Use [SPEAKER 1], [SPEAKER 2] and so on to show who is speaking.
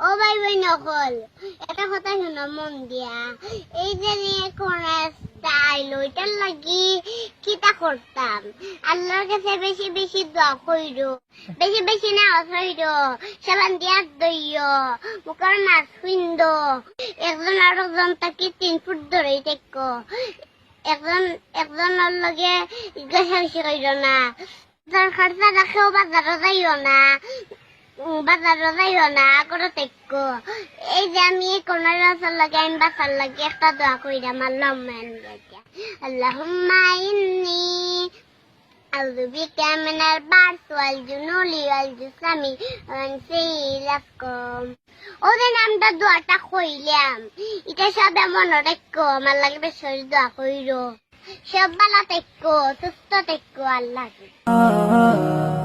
[SPEAKER 1] ও ভাই ভাই নকল একটা কথা শোনো মন দিয়া, এই যে নিয়ে কোন স্টাইল ওইটার লাগি কিতা করতাম, আল্লাহর কাছে বেশি বেশি দোয়া কইরো, বেশি বেশি না হইরো, সাবান দিয়া দইও, মুখের মাছ শুইন্দ, একজন আরেকজন তাকে 3 ফুট ধরেই দেখো, একজনের লগে ঘেঁষাঘেঁষি কইরো না, তার খরচা রাখেও বাজারও যাইও না, বাজারও যাইও না করে দেখো। এই যে আমি কোন রাস্তার লাগে আমি বাসার লাগে একটা দোয়া কইরাম, আল্লাহুম্মা ইন্নী আউযু বিকা মিনাল বারসি ওয়াল জুনুনি ওয়াল জুসামি ওয়া মিন সাইয়্যিল আসকাম। ওদের নামটা দোয়াটা কইলাম, এটা সবে মনে রাখো, আমার লাগে বেশি দোয়া কইরো, সব ভালো থেকো, সুস্থ থেকো, আল্লাহ হাফেজ।